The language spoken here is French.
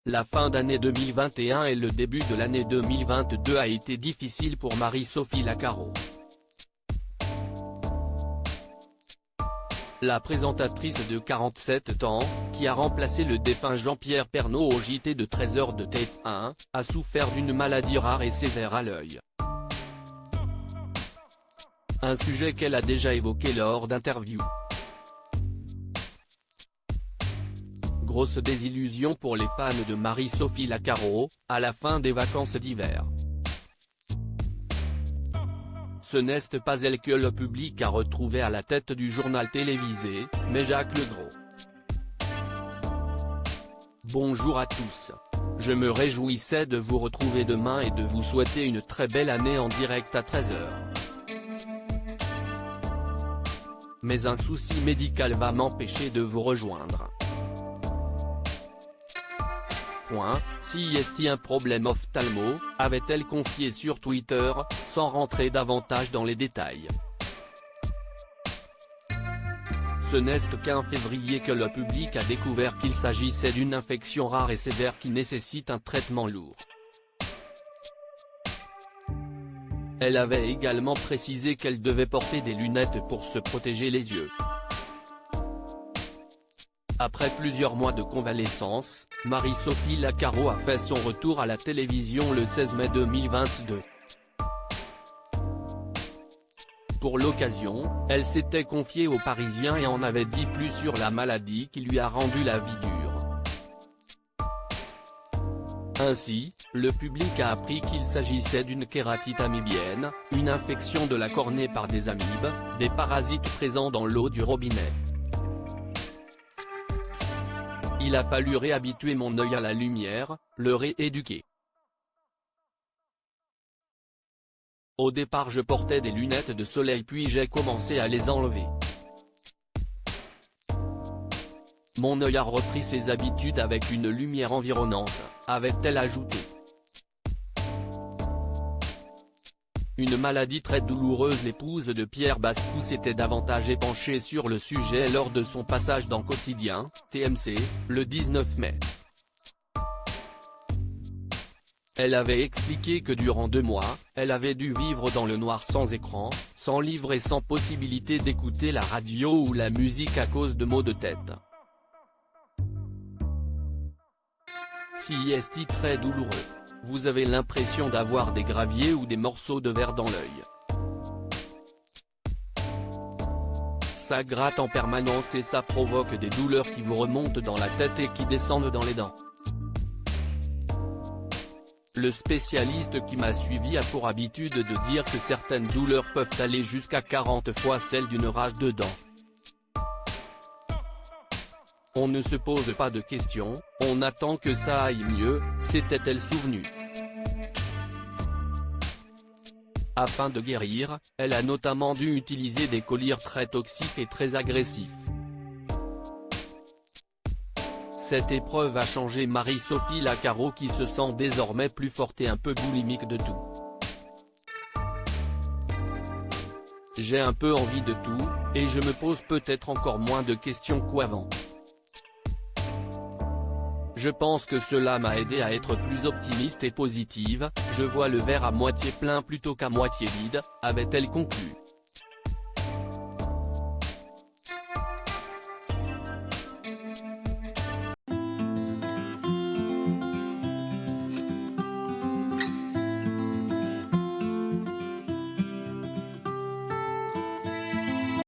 La fin d'année 2021 et le début de l'année 2022 a été difficile pour Marie-Sophie Lacaro. La présentatrice de 47 ans, qui a remplacé le défunt Jean-Pierre Pernaut au JT de 13h de TF1, a souffert d'une maladie rare et sévère à l'œil. Un sujet qu'elle a déjà évoqué lors d'interviews. Grosse désillusion pour les fans de Marie-Sophie Lacaro, à la fin des vacances d'hiver. Ce n'est pas elle que le public a retrouvé à la tête du journal télévisé, mais Jacques Legros. Bonjour à tous. Je me réjouissais de vous retrouver demain et de vous souhaiter une très belle année en direct à 13h. Mais un souci médical va m'empêcher de vous rejoindre. Si est-il un problème ophtalmo, avait-elle confié sur Twitter, sans rentrer davantage dans les détails. Ce n'est qu'en février que le public a découvert qu'il s'agissait d'une infection rare et sévère qui nécessite un traitement lourd. Elle avait également précisé qu'elle devait porter des lunettes pour se protéger les yeux. Après plusieurs mois de convalescence, Marie-Sophie Lacaro a fait son retour à la télévision le 16 mai 2022. Pour l'occasion, elle s'était confiée aux Parisiens et en avait dit plus sur la maladie qui lui a rendu la vie dure. Ainsi, le public a appris qu'il s'agissait d'une kératite amibienne, une infection de la cornée par des amibes, des parasites présents dans l'eau du robinet. Il a fallu réhabituer mon œil à la lumière, le rééduquer. Au départ je portais des lunettes de soleil puis j'ai commencé à les enlever. Mon œil a repris ses habitudes avec une lumière environnante, avait-elle ajouté. Une maladie très douloureuse. L'épouse de Pierre Bascou s'était davantage épanchée sur le sujet lors de son passage dans Quotidien, TMC, le 19 mai. Elle avait expliqué que durant 2 mois, elle avait dû vivre dans le noir sans écran, sans livre et sans possibilité d'écouter la radio ou la musique à cause de maux de tête. Si est très douloureux. Vous avez l'impression d'avoir des graviers ou des morceaux de verre dans l'œil. Ça gratte en permanence et ça provoque des douleurs qui vous remontent dans la tête et qui descendent dans les dents. Le spécialiste qui m'a suivi a pour habitude de dire que certaines douleurs peuvent aller jusqu'à 40 fois celles d'une rage de dents. On ne se pose pas de questions, on attend que ça aille mieux, s'était-elle souvenue. Afin de guérir, elle a notamment dû utiliser des collyres très toxiques et très agressifs. Cette épreuve a changé Marie-Sophie Lacaro qui se sent désormais plus forte et un peu boulimique de tout. J'ai un peu envie de tout, et je me pose peut-être encore moins de questions qu'avant. Je pense que cela m'a aidé à être plus optimiste et positive, je vois le verre à moitié plein plutôt qu'à moitié vide, avait-elle conclu.